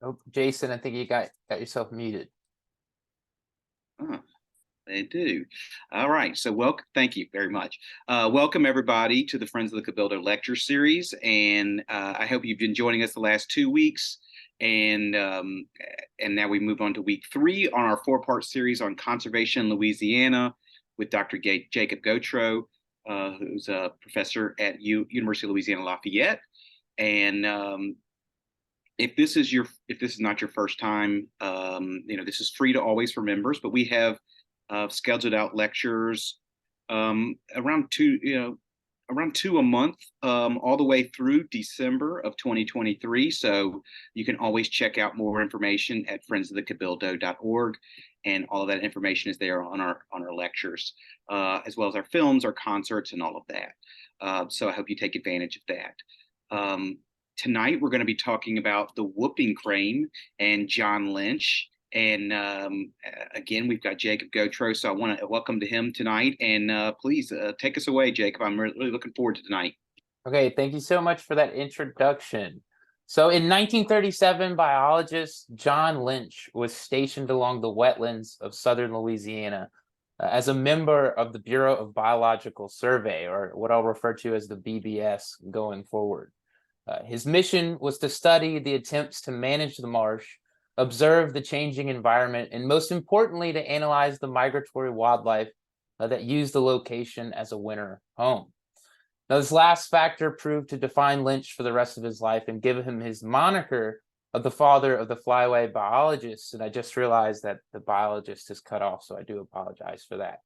Oh, Jason, I think you got yourself muted. Oh, they do. All right. So, welcome. Thank you very much. Welcome everybody to the Friends of the Cabildo lecture series, and I hope you've been joining us the last 2 weeks. And now we move on to week 3 on our 4-part series on conservation in Louisiana with Dr. Jacob Gautreaux, who's a professor at University of Louisiana Lafayette. And if this is not your first time, this is free to always for members, but we have scheduled out lectures around two a month, all the way through December of 2023. So you can always check out more information at friendsofthecabildo.org, and all of that information is there on our lectures, as well as our films, our concerts, and all of that. So I hope you take advantage of that. Tonight, we're going to be talking about the whooping crane and John Lynch. And again, we've got Jacob Gautreaux, so I want to welcome to him tonight. And please take us away, Jacob. I'm really looking forward to tonight. Okay, thank you so much for that introduction. So in 1937, biologist John Lynch was stationed along the wetlands of southern Louisiana as a member of the Bureau of Biological Survey, or what I'll refer to as the BBS going forward. His mission was to study the attempts to manage the marsh, observe the changing environment, and most importantly, to analyze the migratory wildlife that used the location as a winter home. Now, this last factor proved to define Lynch for the rest of his life and give him his moniker of the father of the flyaway biologist. And I just realized that the biologist is cut off, so I do apologize for that.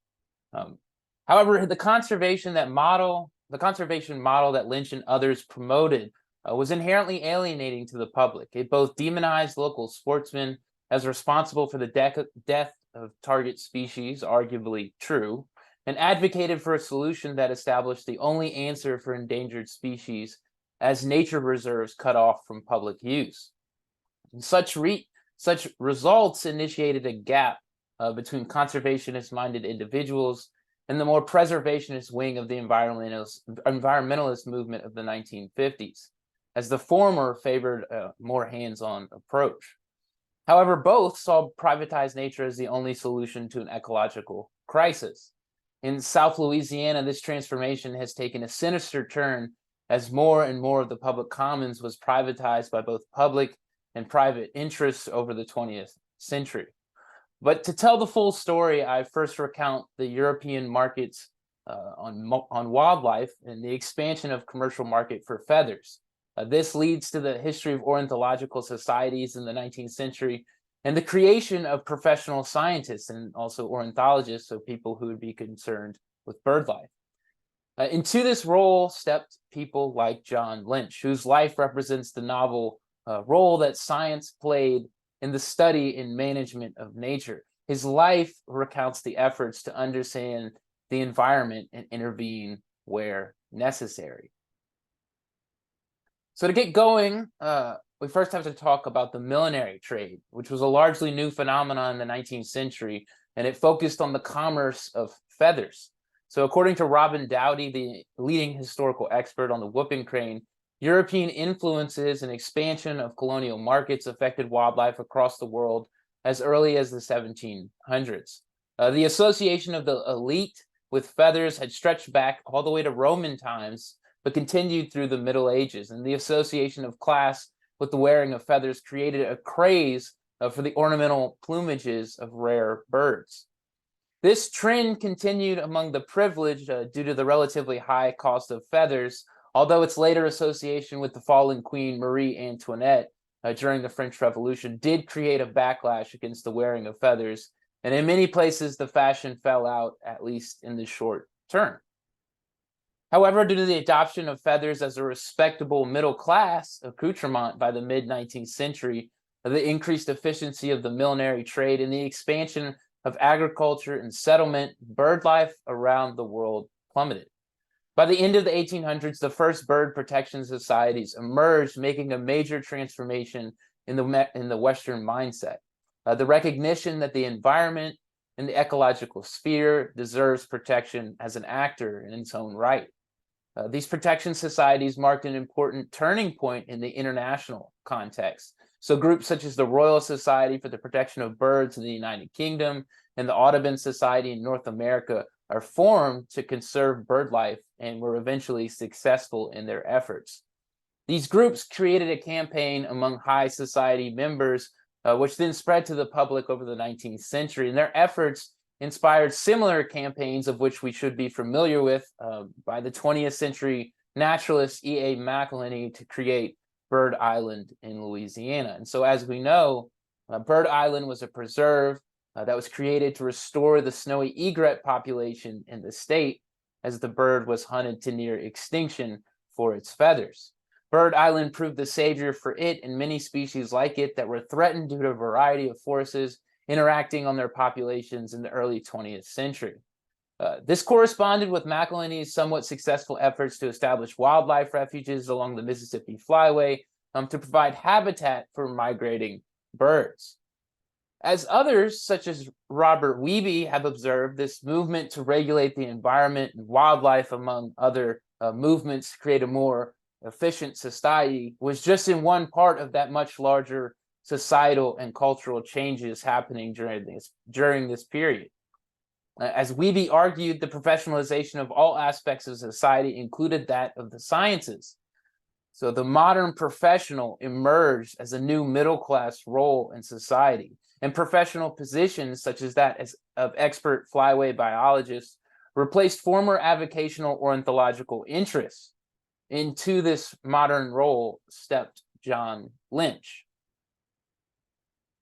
However, the conservation model that Lynch and others promoted was inherently alienating to the public. It both demonized local sportsmen as responsible for the death of target species, arguably true, and advocated for a solution that established the only answer for endangered species as nature reserves cut off from public use. And such results initiated a gap between conservationist-minded individuals and the more preservationist wing of the environmentalist movement of the 1950s, as the former favored a more hands-on approach. However, both saw privatized nature as the only solution to an ecological crisis. In South Louisiana, this transformation has taken a sinister turn as more and more of the public commons was privatized by both public and private interests over the 20th century. But to tell the full story, I first recount the European markets on wildlife and the expansion of commercial market for feathers. This leads to the history of ornithological societies in the 19th century and the creation of professional scientists and also ornithologists, so people who would be concerned with bird life. Into this role stepped people like John Lynch, whose life represents the novel role that science played in the study and management of nature. His life recounts the efforts to understand the environment and intervene where necessary. So to get going, we first have to talk about the millinery trade, which was a largely new phenomenon in the 19th century, and it focused on the commerce of feathers. So according to Robin Dowdy, the leading historical expert on the whooping crane, European influences and expansion of colonial markets affected wildlife across the world as early as the 1700s. The association of the elite with feathers had stretched back all the way to Roman times, but continued through the Middle Ages, and the association of class with the wearing of feathers created a craze for the ornamental plumages of rare birds. This trend continued among the privileged due to the relatively high cost of feathers, although its later association with the fallen Queen Marie Antoinette during the French Revolution did create a backlash against the wearing of feathers, and in many places the fashion fell out, at least in the short term. However, due to the adoption of feathers as a respectable middle-class accoutrement by the mid-19th century, the increased efficiency of the millinery trade, and the expansion of agriculture and settlement, bird life around the world plummeted. By the end of the 1800s, the first bird protection societies emerged, making a major transformation in the Western mindset. The recognition that the environment and the ecological sphere deserves protection as an actor in its own right. These protection societies marked an important turning point in the international context. So groups such as the Royal Society for the Protection of Birds in the United Kingdom and the Audubon Society in North America are formed to conserve bird life and were eventually successful in their efforts. These groups created a campaign among high society members, which then spread to the public over the 19th century. And their efforts inspired similar campaigns of which we should be familiar with by the 20th century naturalist E.A. McIlhenny to create Bird Island in Louisiana. And so as we know, Bird Island was a preserve that was created to restore the snowy egret population in the state, as the bird was hunted to near extinction for its feathers. Bird Island proved the savior for it and many species like it that were threatened due to a variety of forces interacting on their populations in the early 20th century. This corresponded with McIlhenny's somewhat successful efforts to establish wildlife refuges along the Mississippi Flyway to provide habitat for migrating birds. As others, such as Robert Wiebe, have observed, this movement to regulate the environment and wildlife, among other movements to create a more efficient society, was just in one part of that much larger societal and cultural changes happening during this period. As Wiebe argued, the professionalization of all aspects of society included that of the sciences. So the modern professional emerged as a new middle-class role in society, and professional positions such as that of expert flyway biologist replaced former avocational ornithological interests. Into this modern role stepped John Lynch.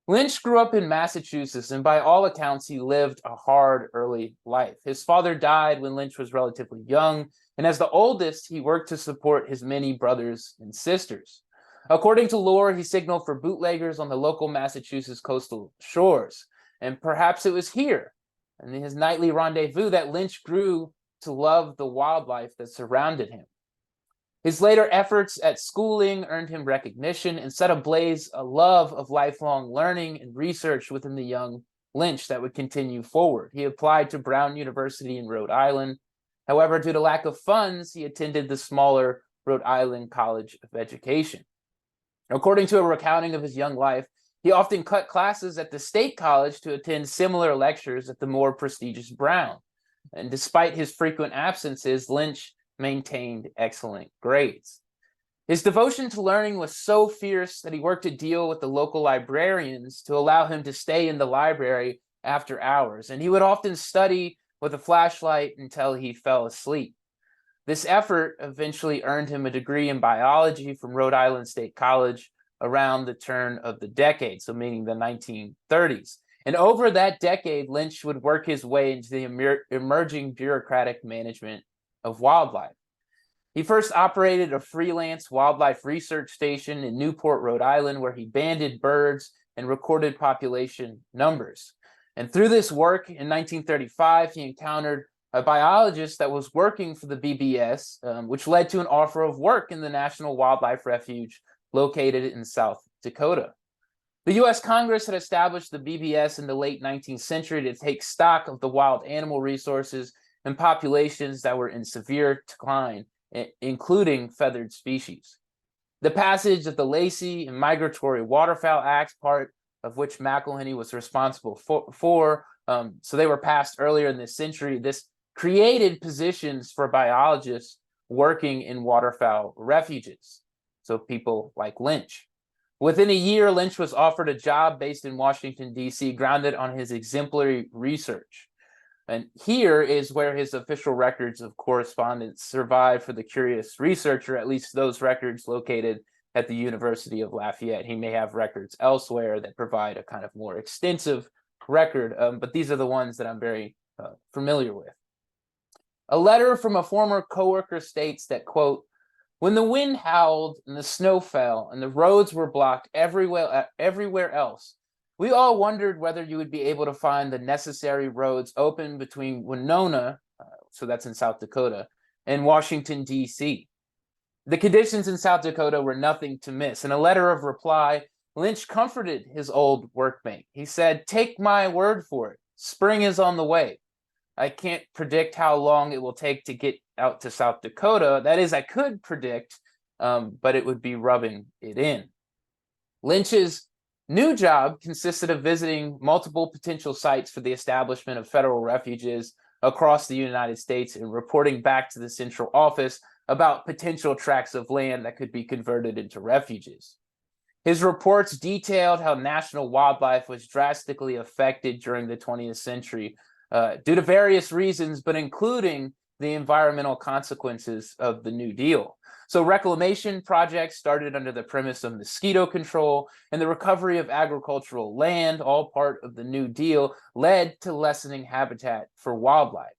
Lynch grew up in Massachusetts, and by all accounts, he lived a hard early life. His father died when Lynch was relatively young, and as the oldest, he worked to support his many brothers and sisters. According to lore, he signaled for bootleggers on the local Massachusetts coastal shores, and perhaps it was here, in his nightly rendezvous, that Lynch grew to love the wildlife that surrounded him. His later efforts at schooling earned him recognition and set ablaze a love of lifelong learning and research within the young Lynch that would continue forward. He applied to Brown University in Rhode Island. However, due to lack of funds, he attended the smaller Rhode Island College of Education. According to a recounting of his young life, he often cut classes at the State College to attend similar lectures at the more prestigious Brown. And despite his frequent absences, Lynch maintained excellent grades. His devotion to learning was so fierce that he worked a deal with the local librarians to allow him to stay in the library after hours, and he would often study with a flashlight until he fell asleep. This effort eventually earned him a degree in biology from Rhode Island State College around the turn of the decade, so meaning the 1930s. And over that decade, Lynch would work his way into the emerging bureaucratic management of wildlife. He first operated a freelance wildlife research station in Newport, Rhode Island, where he banded birds and recorded population numbers. And through this work in 1935, he encountered a biologist that was working for the BBS, which led to an offer of work in the National Wildlife Refuge located in South Dakota. The U.S. Congress had established the BBS in the late 19th century to take stock of the wild animal resources and populations that were in severe decline, including feathered species. The passage of the Lacey and Migratory Waterfowl Acts, part of which McIlhenny was responsible for, so they were passed earlier in this century. This created positions for biologists working in waterfowl refuges, so people like Lynch. Within a year, Lynch was offered a job based in Washington, D.C., grounded on his exemplary research. And here is where his official records of correspondence survive for the curious researcher, at least those records located at the University of Lafayette. He may have records elsewhere that provide a kind of more extensive record, but these are the ones that I'm very familiar with. A letter from a former coworker states that, quote, "When the wind howled and the snow fell and the roads were blocked everywhere else, we all wondered whether you would be able to find the necessary roads open between Winona," so that's in South Dakota, and Washington, D.C. The conditions in South Dakota were nothing to miss. In a letter of reply, Lynch comforted his old workmate. He said, "Take my word for it. Spring is on the way. I can't predict how long it will take to get out to South Dakota. That is, I could predict, but it would be rubbing it in." Lynch's new job consisted of visiting multiple potential sites for the establishment of federal refuges across the United States and reporting back to the central office about potential tracts of land that could be converted into refuges. His reports detailed how national wildlife was drastically affected during the 20th century due to various reasons, but including the environmental consequences of the New Deal. So reclamation projects started under the premise of mosquito control, and the recovery of agricultural land, all part of the New Deal, led to lessening habitat for wildlife.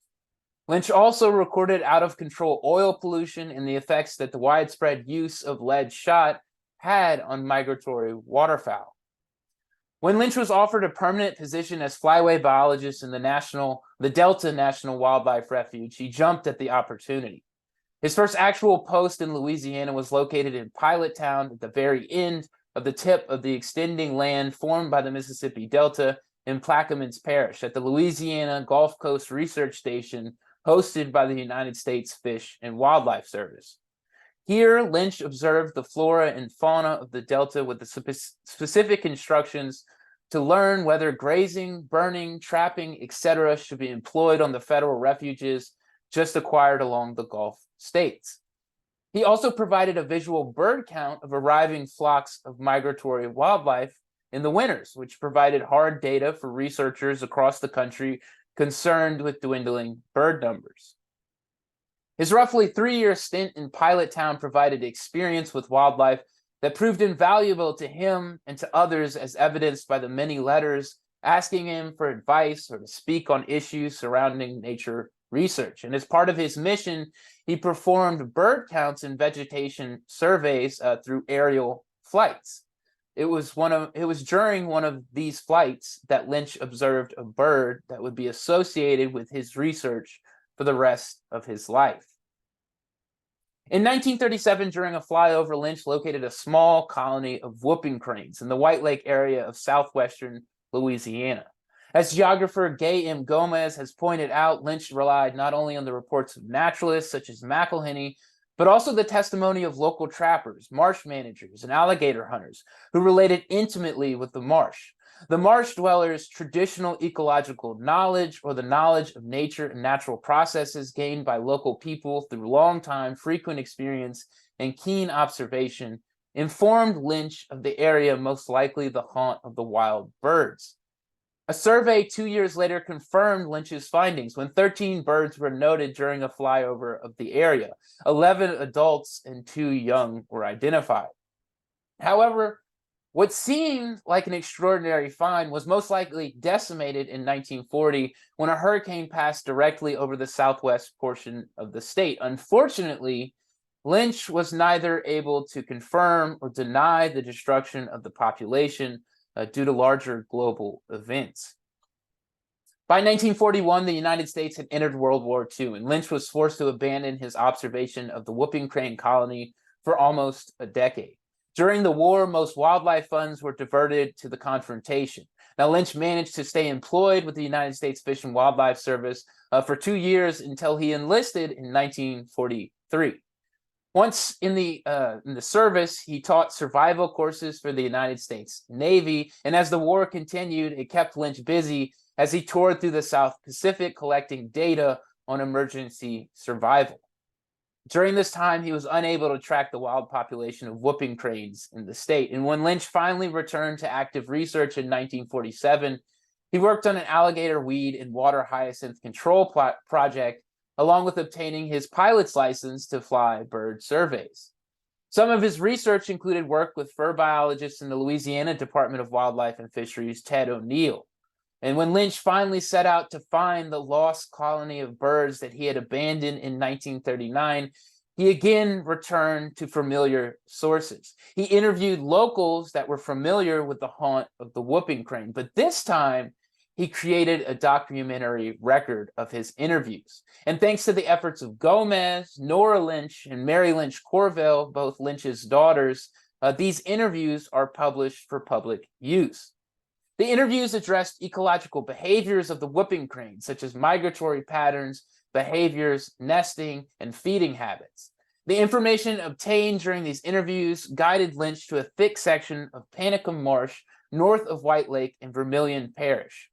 Lynch also recorded out-of-control oil pollution and the effects that the widespread use of lead shot had on migratory waterfowl. When Lynch was offered a permanent position as flyway biologist in the Delta National Wildlife Refuge, he jumped at the opportunity. His first actual post in Louisiana was located in Pilot Town at the very end of the tip of the extending land formed by the Mississippi Delta in Plaquemines Parish at the Louisiana Gulf Coast Research Station hosted by the United States Fish and Wildlife Service. Here, Lynch observed the flora and fauna of the Delta with the specific instructions to learn whether grazing, burning, trapping, etc. should be employed on the federal refuges just acquired along the Gulf states. He also provided a visual bird count of arriving flocks of migratory wildlife in the winters, which provided hard data for researchers across the country concerned with dwindling bird numbers. His roughly 3-year stint in Pilot Town provided experience with wildlife that proved invaluable to him and to others, as evidenced by the many letters asking him for advice or to speak on issues surrounding nature research. And as part of his mission, he performed bird counts and vegetation surveys through aerial flights. It was during one of these flights that Lynch observed a bird that would be associated with his research for the rest of his life. In 1937, during a flyover, Lynch located a small colony of whooping cranes in the White Lake area of southwestern Louisiana. As geographer Gay M. Gomez has pointed out, Lynch relied not only on the reports of naturalists such as McIlhenny, but also the testimony of local trappers, marsh managers, and alligator hunters who related intimately with the marsh. The marsh dwellers' traditional ecological knowledge, or the knowledge of nature and natural processes gained by local people through long time, frequent experience, and keen observation, informed Lynch of the area most likely the haunt of the wild birds. A survey 2 years later confirmed Lynch's findings when 13 birds were noted during a flyover of the area. 11 adults and 2 young were identified. However, what seemed like an extraordinary find was most likely decimated in 1940 when a hurricane passed directly over the southwest portion of the state. Unfortunately, Lynch was neither able to confirm or deny the destruction of the population due to larger global events. By 1941, the United States had entered World War II, and Lynch was forced to abandon his observation of the whooping crane colony for almost a decade. During the war, most wildlife funds were diverted to the confrontation. Now, Lynch managed to stay employed with the United States Fish and Wildlife Service for 2 years until he enlisted in 1943. Once in the service, he taught survival courses for the United States Navy, and as the war continued, it kept Lynch busy as he toured through the South Pacific collecting data on emergency survival. During this time, he was unable to track the wild population of whooping cranes in the state, and when Lynch finally returned to active research in 1947, he worked on an alligator weed and water hyacinth control project, along with obtaining his pilot's license to fly bird surveys. Some of his research included work with fur biologist in the Louisiana Department of Wildlife and Fisheries, Ted O'Neill. And when Lynch finally set out to find the lost colony of birds that he had abandoned in 1939, he again returned to familiar sources. He interviewed locals that were familiar with the haunt of the whooping crane, but this time he created a documentary record of his interviews. And thanks to the efforts of Gomez, Nora Lynch, and Mary Lynch Corvell, both Lynch's daughters, these interviews are published for public use. The interviews addressed ecological behaviors of the whooping crane, such as migratory patterns, behaviors, nesting, and feeding habits. The information obtained during these interviews guided Lynch to a thick section of Panicum Marsh north of White Lake in Vermilion Parish.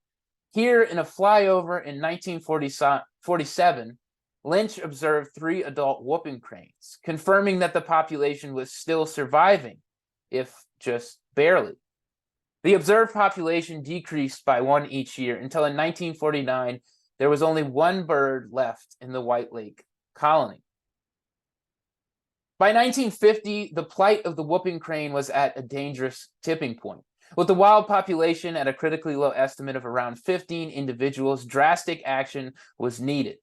Here, in a flyover in 1947, Lynch observed 3 adult whooping cranes, confirming that the population was still surviving, if just barely. The observed population decreased by 1 each year until in 1949, there was only 1 bird left in the White Lake colony. By 1950, the plight of the whooping crane was at a dangerous tipping point. With the wild population at a critically low estimate of around 15 individuals, drastic action was needed.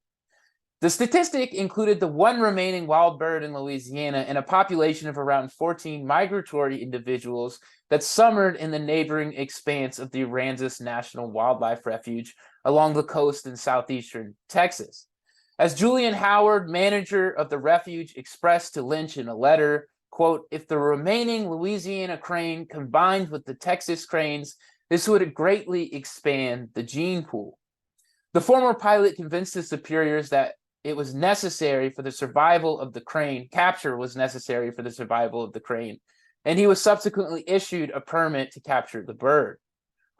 The statistic included the 1 remaining wild bird in Louisiana and a population of around 14 migratory individuals that summered in the neighboring expanse of the Aransas National Wildlife Refuge along the coast in southeastern Texas. As Julian Howard, manager of the refuge, expressed to Lynch in a letter, quote, "If the remaining Louisiana crane combined with the Texas cranes, this would greatly expand the gene pool." The former pilot convinced his superiors that it was necessary for the survival of the crane, capture was necessary for the survival of the crane, and he was subsequently issued a permit to capture the bird.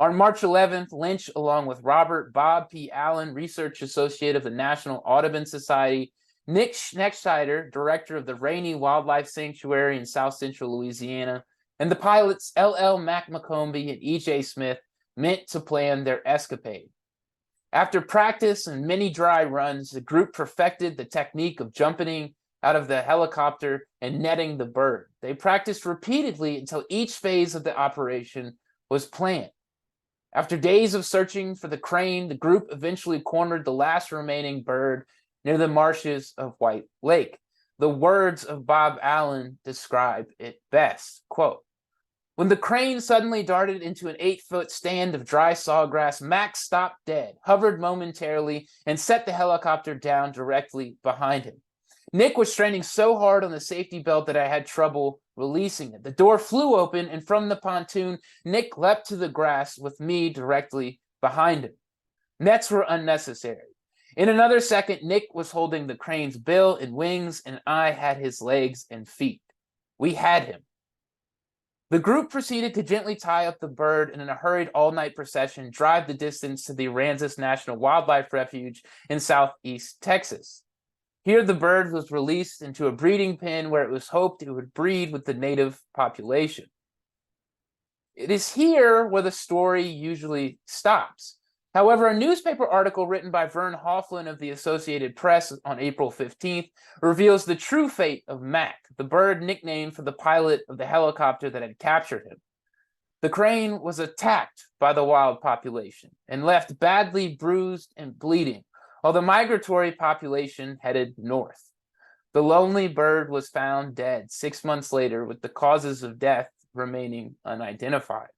On March 11th, Lynch, along with Robert Bob P. Allen, research associate of the National Audubon Society, Nick Schneckscheider, director of the Rainey Wildlife Sanctuary in South Central Louisiana, and the pilots L.L. McMccombie and E.J. Smith meant to plan their escapade. After practice and many dry runs, the group perfected the technique of jumping out of the helicopter and netting the bird. They practiced repeatedly until each phase of the operation was planned. After days of searching for the crane, the group eventually cornered the last remaining bird near the marshes of White Lake. The words of Bob Allen describe it best, quote, "When the crane suddenly darted into an 8-foot stand of dry sawgrass, Max stopped dead, hovered momentarily, and set the helicopter down directly behind him. Nick was straining so hard on the safety belt that I had trouble releasing it. The door flew open, and from the pontoon, Nick leapt to the grass with me directly behind him. Nets were unnecessary. In another second, Nick was holding the crane's bill and wings, and I had his legs and feet. We had him." The group proceeded to gently tie up the bird and in a hurried all-night procession drive the distance to the Aransas National Wildlife Refuge in southeast Texas. Here, the bird was released into a breeding pen where it was hoped it would breed with the native population. It is here where the story usually stops. However, a newspaper article written by Vern Hofflin of the Associated Press on April 15th reveals the true fate of Mac, the bird nicknamed for the pilot of the helicopter that had captured him. The crane was attacked by the wild population and left badly bruised and bleeding, while the migratory population headed north. The lonely bird was found dead 6 months later, with the causes of death remaining unidentified.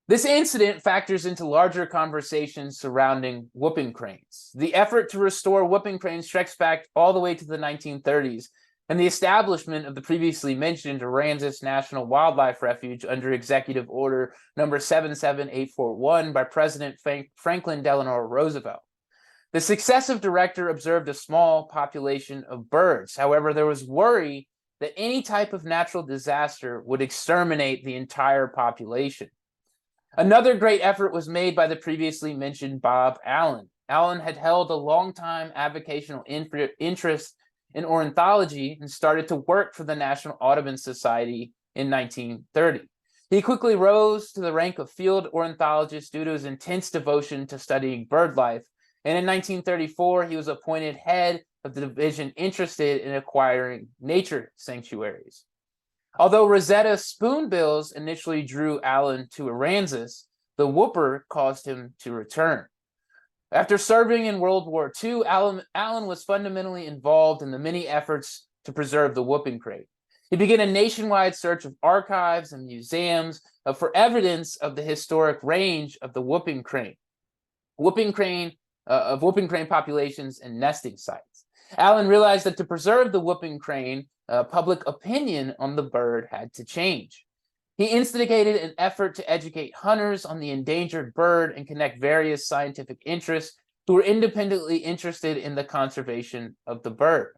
This incident factors into larger conversations surrounding whooping cranes. The effort to restore whooping cranes stretches back all the way to the 1930s, and the establishment of the previously mentioned Aransas National Wildlife Refuge under Executive Order number 77841 by President Franklin Delano Roosevelt. The successive director observed a small population of birds. However, there was worry that any type of natural disaster would exterminate the entire population. Another great effort was made by the previously mentioned Bob Allen. Allen had held a long-time avocational interest in ornithology and started to work for the National Audubon Society in 1930. He quickly rose to the rank of field ornithologist due to his intense devotion to studying bird life, and in 1934 he was appointed head of the division interested in acquiring nature sanctuaries. Although Rosetta spoonbills initially drew Allen to Aransas, the whooper caused him to return. After serving in World War II, Allen was fundamentally involved in the many efforts to preserve the whooping crane. He began a nationwide search of archives and museums for evidence of the historic range of the whooping crane populations and nesting sites. Allen realized that to preserve the whooping crane, public opinion on the bird had to change. He instigated an effort to educate hunters on the endangered bird and connect various scientific interests who were independently interested in the conservation of the bird.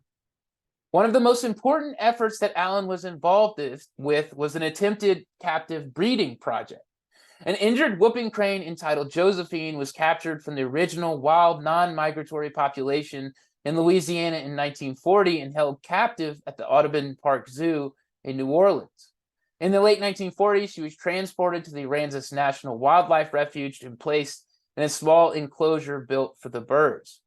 One of the most important efforts that Allen was involved with was an attempted captive breeding project. An injured whooping crane entitled Josephine was captured from the original wild non-migratory population in Louisiana in 1940 and held captive at the Audubon Park Zoo in New Orleans. In the late 1940s, she was transported to the Aransas National Wildlife Refuge and placed in a small enclosure built for the birds.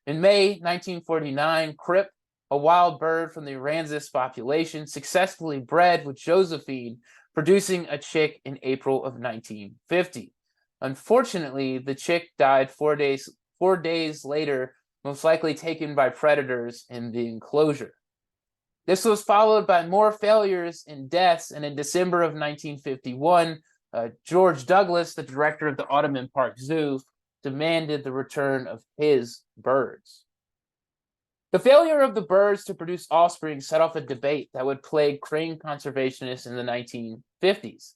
In May 1949, Crip, a wild bird from the Aransas population, successfully bred with Josephine, producing a chick in April of 1950. Unfortunately, the chick died 4 days later, most likely taken by predators in the enclosure. This was followed by more failures and deaths, and in December of 1951, George Douglas, the director of the Audubon Park Zoo, demanded the return of his birds. The failure of the birds to produce offspring set off a debate that would plague crane conservationists in the 1950s.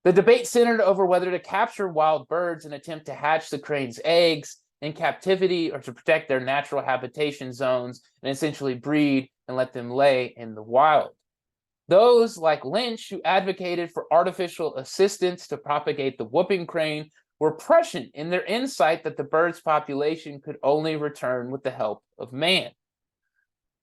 The debate centered over whether to capture wild birds and attempt to hatch the crane's eggs in captivity or to protect their natural habitation zones and essentially breed and let them lay in the wild. Those like Lynch, who advocated for artificial assistance to propagate the whooping crane, were prescient in their insight that the bird's population could only return with the help of man.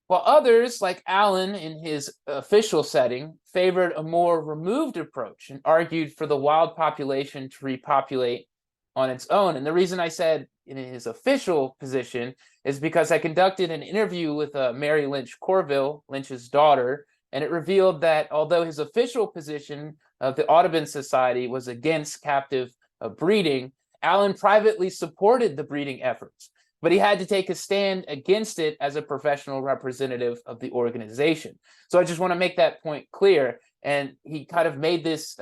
While others, like Allen in his official setting, favored a more removed approach and argued for the wild population to repopulate on its own. And the reason I said in his official position is because I conducted an interview with Mary Lynch Corville, Lynch's daughter, and it revealed that although his official position of the Audubon Society was against captive breeding, Allen privately supported the breeding efforts, but he had to take a stand against it as a professional representative of the organization. So I just want to make that point clear. And he kind of made this,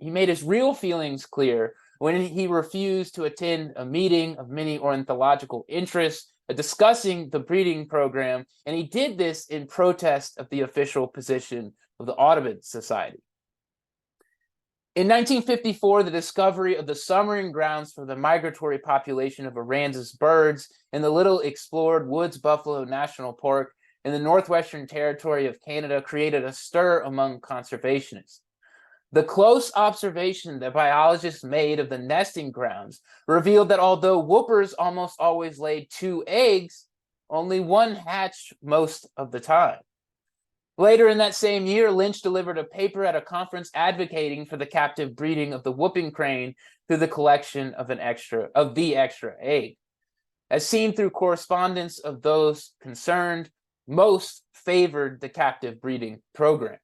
he made his real feelings clear when he refused to attend a meeting of many ornithological interests discussing the breeding program. And he did this in protest of the official position of the Audubon Society. In 1954, the discovery of the summering grounds for the migratory population of Aransas birds in the little explored Woods Buffalo National Park in the Northwestern Territory of Canada created a stir among conservationists. The close observation that biologists made of the nesting grounds revealed that although whoopers almost always laid 2 eggs, only one hatched most of the time. Later in that same year, Lynch delivered a paper at a conference advocating for the captive breeding of the whooping crane through the collection of the extra egg. As seen through correspondence of those concerned, most favored the captive breeding program.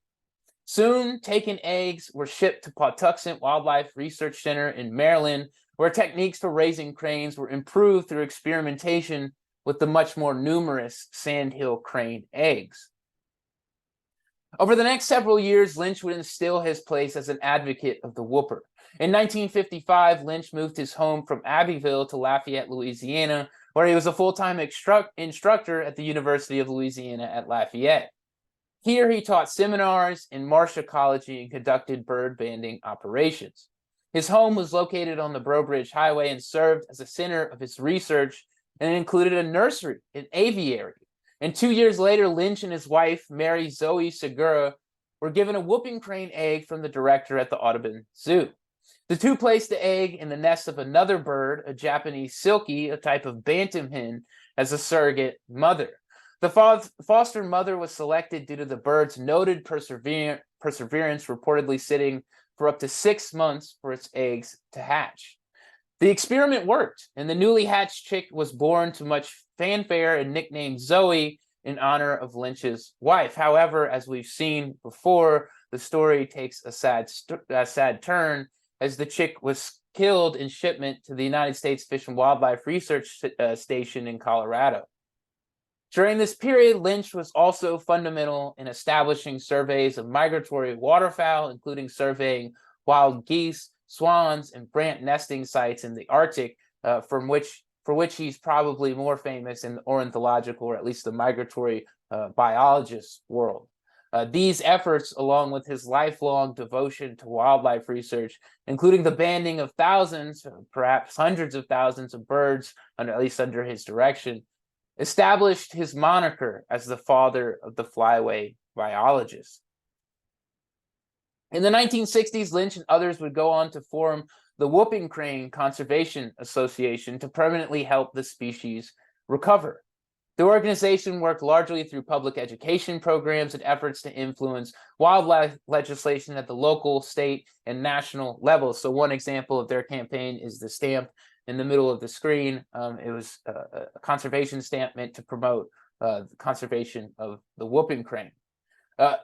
Soon, taken eggs were shipped to Patuxent Wildlife Research Center in Maryland, where techniques for raising cranes were improved through experimentation with the much more numerous sandhill crane eggs. Over the next several years, Lynch would instill his place as an advocate of the whooper. In 1955, Lynch moved his home from Abbeville to Lafayette, Louisiana, where he was a full-time instructor at the University of Louisiana at Lafayette. Here, he taught seminars in marsh ecology and conducted bird banding operations. His home was located on the Breaux Bridge Highway and served as a center of his research, and it included a nursery, an aviary. And 2 years later, Lynch and his wife, Mary Zoe Segura, were given a whooping crane egg from the director at the Audubon Zoo. The two placed the egg in the nest of another bird, a Japanese silkie, a type of bantam hen, as a surrogate mother. The foster mother was selected due to the bird's noted perseverance, reportedly sitting for up to 6 months for its eggs to hatch. The experiment worked, and the newly hatched chick was born to much fanfare and nicknamed Zoe in honor of Lynch's wife. However, as we've seen before, the story takes a sad turn as the chick was killed in shipment to the United States Fish and Wildlife Research Station in Colorado. During this period, Lynch was also fundamental in establishing surveys of migratory waterfowl, including surveying wild geese, swans, and brant nesting sites in the Arctic, for which he's probably more famous in the ornithological, or at least the migratory biologist world. These efforts, along with his lifelong devotion to wildlife research, including the banding of thousands, perhaps hundreds of thousands of birds, at least under his direction, established his moniker as the father of the flyway biologist. In the 1960s, Lynch and others would go on to form the Whooping Crane Conservation Association to permanently help the species recover. The organization worked largely through public education programs and efforts to influence wildlife legislation at the local, state, and national levels. So one example of their campaign is the stamp in the middle of the screen. It was a conservation stamp meant to promote the conservation of the whooping crane.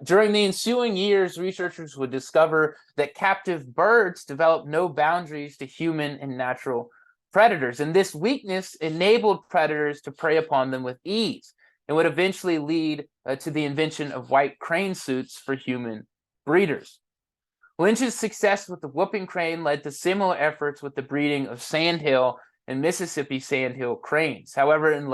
During the ensuing years, researchers would discover that captive birds develop no boundaries to human and natural predators, and this weakness enabled predators to prey upon them with ease, and would eventually lead to the invention of white crane suits for human breeders. Lynch's success with the whooping crane led to similar efforts with the breeding of sandhill and Mississippi sandhill cranes. However, in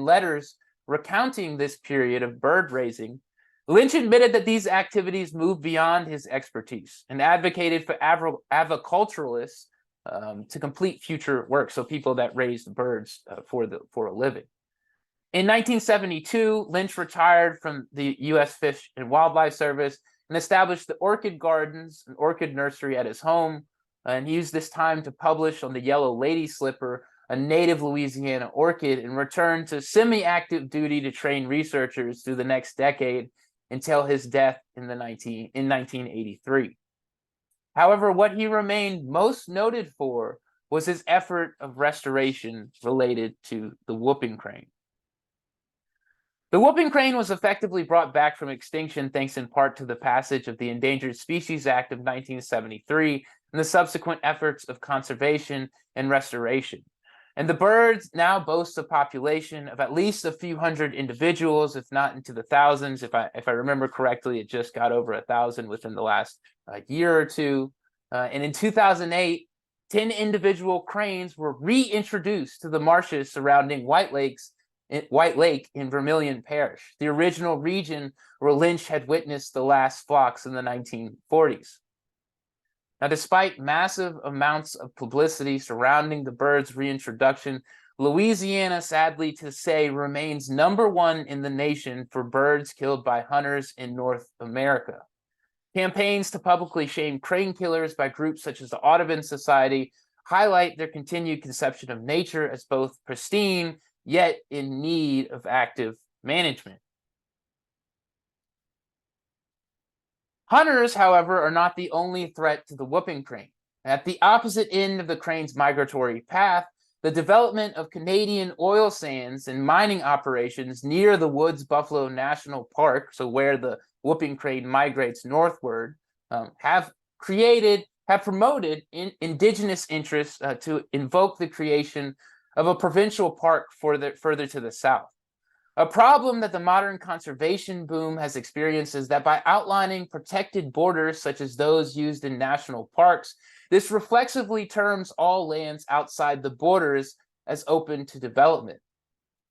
letters recounting this period of bird raising, Lynch admitted that these activities moved beyond his expertise and advocated for aviculturalists to complete future work, so people that raised birds for a living. In 1972, Lynch retired from the U.S. Fish and Wildlife Service and established the Orchid Gardens, an orchid nursery at his home, and he used this time to publish on the yellow lady slipper, a native Louisiana orchid, and returned to semi-active duty to train researchers through the next decade until his death in 1983. However, what he remained most noted for was his effort of restoration related to the whooping crane. The whooping crane was effectively brought back from extinction thanks in part to the passage of the Endangered Species Act of 1973 and the subsequent efforts of conservation and restoration. And the birds now boast a population of at least a few hundred individuals, if not into the thousands. If I remember correctly, it just got over 1,000 within the last year or two. And in 2008, 10 individual cranes were reintroduced to the marshes surrounding White Lake in Vermilion Parish, the original region where Lynch had witnessed the last flocks in the 1940s. Now, despite massive amounts of publicity surrounding the bird's reintroduction, Louisiana, sadly to say, remains #1 in the nation for birds killed by hunters in North America. Campaigns to publicly shame crane killers by groups such as the Audubon Society highlight their continued conception of nature as both pristine, yet in need of active management. Hunters, however, are not the only threat to the whooping crane. At the opposite end of the crane's migratory path, the development of Canadian oil sands and mining operations near the Woods Buffalo National Park, so where the whooping crane migrates northward, have promoted indigenous interests to invoke the creation of a provincial park further to the south. A problem that the modern conservation boom has experienced is that by outlining protected borders such as those used in national parks, this reflexively terms all lands outside the borders as open to development.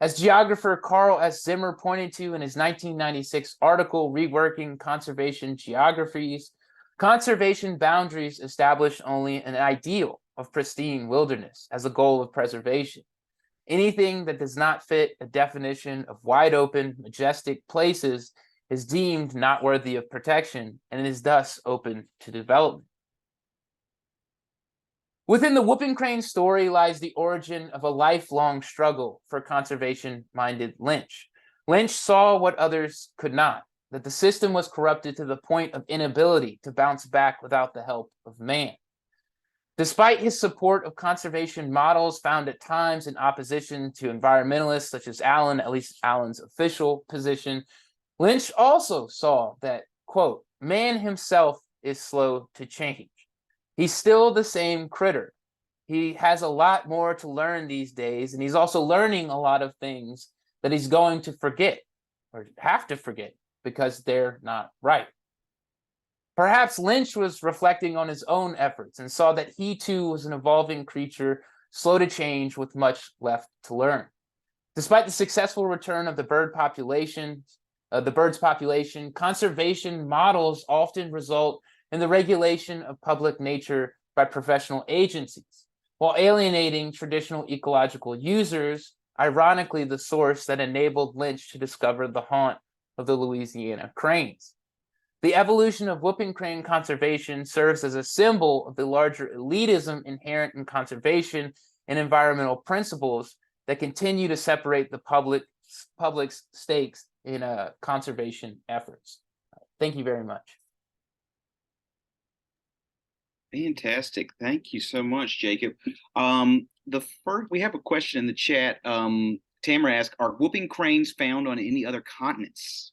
As geographer Carl S. Zimmer pointed to in his 1996 article, Reworking Conservation Geographies, conservation boundaries establish only an ideal of pristine wilderness as a goal of preservation. Anything that does not fit a definition of wide open, majestic places is deemed not worthy of protection and is thus open to development. Within the whooping crane story lies the origin of a lifelong struggle for conservation-minded Lynch. Lynch saw what others could not, that the system was corrupted to the point of inability to bounce back without the help of man. Despite his support of conservation models found at times in opposition to environmentalists such as Allen, at least Allen's official position, Lynch also saw that, quote, man himself is slow to change. He's still the same critter. He has a lot more to learn these days, and he's also learning a lot of things that he's going to forget or have to forget because they're not right. Perhaps Lynch was reflecting on his own efforts and saw that he too was an evolving creature, slow to change with much left to learn. Despite the successful return of the bird population, the bird's population, conservation models often result in the regulation of public nature by professional agencies, while alienating traditional ecological users, ironically the source that enabled Lynch to discover the haunt of the Louisiana cranes. The evolution of whooping crane conservation serves as a symbol of the larger elitism inherent in conservation and environmental principles that continue to separate the public's stakes in conservation efforts. Thank you very much. Fantastic. Thank you so much, Jacob. The first, we have a question in the chat. Tamara asked, are whooping cranes found on any other continents?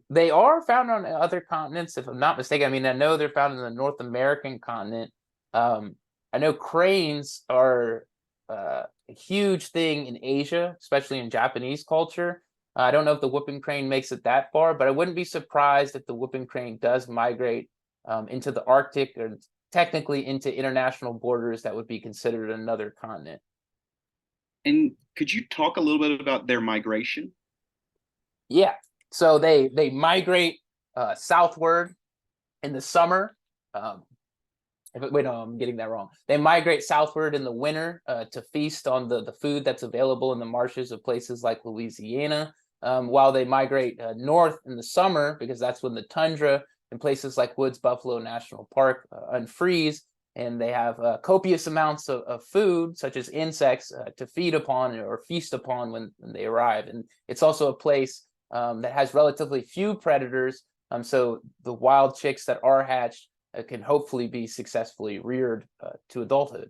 They are found on other continents, if I'm not mistaken. I mean, I know they're found in the North American continent. I know cranes are a huge thing in Asia, especially in Japanese culture. I don't know if the whooping crane makes it that far, but I wouldn't be surprised if the whooping crane does migrate into the Arctic, or technically into international borders that would be considered another continent. And could you talk a little bit about their migration? Yeah, so they migrate southward in the summer. Wait, no, I'm getting that wrong. They migrate southward in the winter to feast on the food that's available in the marshes of places like Louisiana, while they migrate north in the summer, because that's when the tundra in places like Woods Buffalo National Park unfreeze, and they have copious amounts of food, such as insects, to feed upon or feast upon when they arrive. And it's also a place that has relatively few predators, so the wild chicks that are hatched can hopefully be successfully reared to adulthood.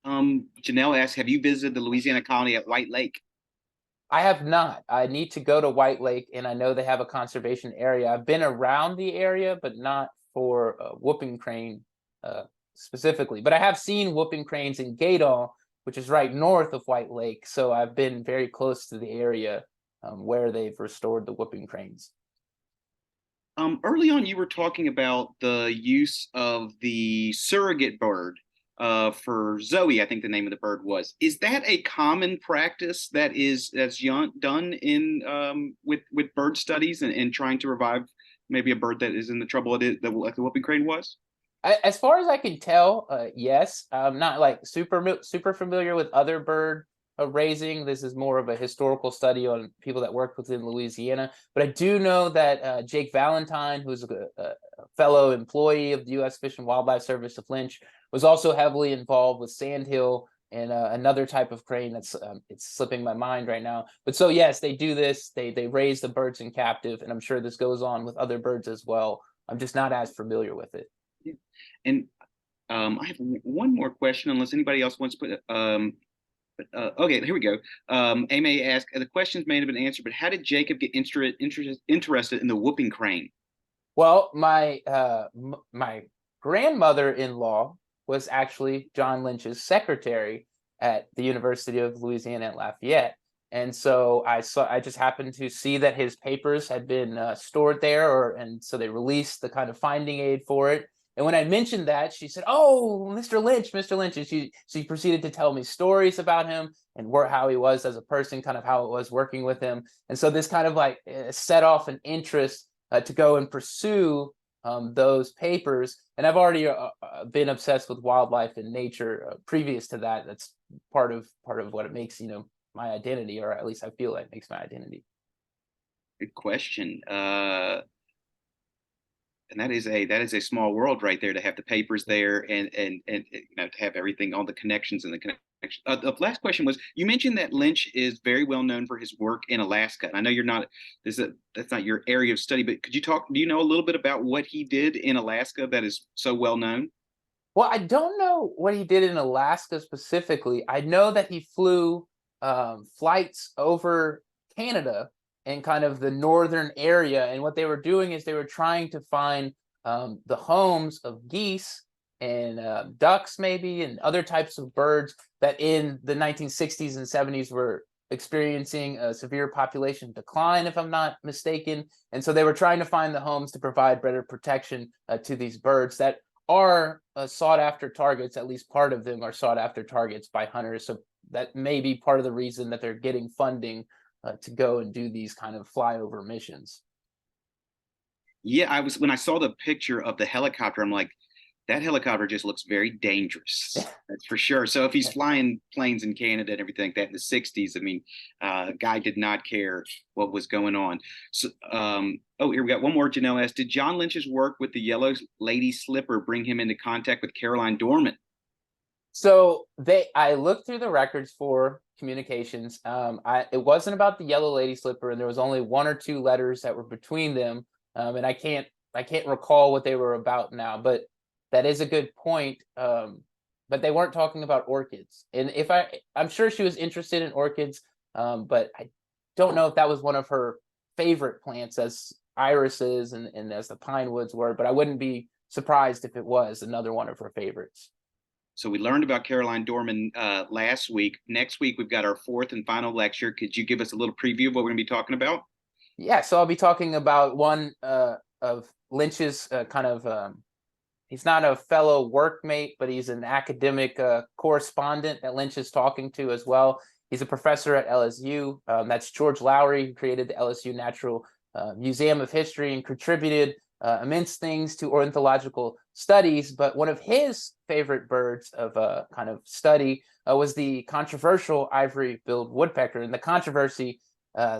Janelle asks, have you visited the Louisiana colony at White Lake? I have not. I need to go to White Lake, and I know they have a conservation area. I've been around the area, but not for whooping crane specifically. But I have seen whooping cranes in Gautreaux, which is right north of White Lake. So I've been very close to the area where they've restored the whooping cranes. Early on, you were talking about the use of the surrogate bird for Zoe, I think the name of the bird was. Is that a common practice that's done in with bird studies and trying to revive maybe a bird that is in the trouble like the whooping crane was? As far as I can tell, yes. I'm not like super familiar with other bird raising. This is more of a historical study on people that worked within Louisiana. But I do know that Jake Valentine, who's a fellow employee of the U.S. Fish and Wildlife Service of Lynch, was also heavily involved with sandhill and another type of crane that's it's slipping my mind right now. But so yes, they do this. They raise the birds in captive, and I'm sure this goes on with other birds as well. I'm just not as familiar with it. Yeah. And I have one more question, unless anybody else wants to put. Okay, here we go. Amy asked, the questions may have been answered, but how did Jacob get interested in the whooping crane? Well, my grandmother-in-law was actually John Lynch's secretary at the University of Louisiana at Lafayette. And so I just happened to see that his papers had been stored there, and so they released the kind of finding aid for it. And when I mentioned that, she said, "Oh, Mr. Lynch," and she proceeded to tell me stories about him and how he was as a person, kind of how it was working with him. And so this kind of like set off an interest to go and pursue those papers. And I've already been obsessed with wildlife and nature previous to that. That's part of what it makes, my identity, or at least I feel like makes my identity. Good question. And that is a small world right there, to have the papers there and to have everything, all the connections and the connections. The last question was, you mentioned that Lynch is very well known for his work in Alaska. And I know that's not your area of study, but do you know a little bit about what he did in Alaska that is so well known? Well, I don't know what he did in Alaska specifically. I know that he flew flights over Canada and kind of the northern area. And what they were doing is they were trying to find the homes of geese and ducks, maybe, and other types of birds that in the 1960s and 70s were experiencing a severe population decline, if I'm not mistaken. And so they were trying to find the homes to provide better protection to these birds that are sought after targets. At least part of them are sought after targets by hunters. So that may be part of the reason that they're getting funding to go and do these kind of flyover missions. Yeah, when I saw the picture of the helicopter, I'm like, that helicopter just looks very dangerous. That's for sure. So if he's flying planes in Canada and everything like that in the 60s, I mean, guy did not care what was going on. So, oh, here we got one more. Janelle asked, did John Lynch's work with the yellow lady slipper bring him into contact with Caroline Dormon? So I looked through the records for communications. It wasn't about the yellow lady slipper, and there was only 1 or 2 letters that were between them. And I can't recall what they were about now, but that is a good point. But they weren't talking about orchids, and I'm sure she was interested in orchids, but I don't know if that was one of her favorite plants, as irises and as the pine woods were. But I wouldn't be surprised if it was another one of her favorites. So we learned about Caroline Dormon last week. Next week, we've got our 4th and final lecture. Could you give us a little preview of what we're going to be talking about? Yeah, so I'll be talking about one of Lynch's he's not a fellow workmate, but he's an academic correspondent that Lynch is talking to as well. He's a professor at LSU. That's George Lowery, who created the LSU Natural Museum of History and contributed immense things to ornithological studies. But one of his favorite birds of kind of study was the controversial ivory-billed woodpecker. And the controversy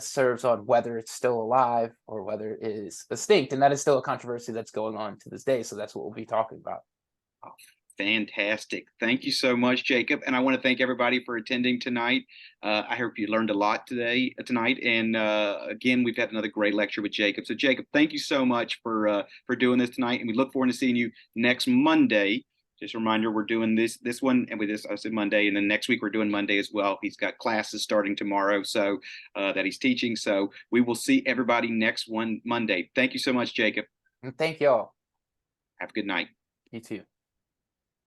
serves on whether it's still alive or whether it is extinct. And that is still a controversy that's going on to this day. So that's what we'll be talking about. Oh, fantastic. Thank you so much, Jacob. And I want to thank everybody for attending tonight. I hope you learned a lot tonight. And again, we've had another great lecture with Jacob. So Jacob, thank you so much for doing this tonight. And we look forward to seeing you next Monday. Just a reminder, we're doing this one, and with this, I said Monday, and then next week we're doing Monday as well. He's got classes starting tomorrow, so that he's teaching. So we will see everybody next Monday. Thank you so much, Jacob. And thank y'all. Have a good night. You too.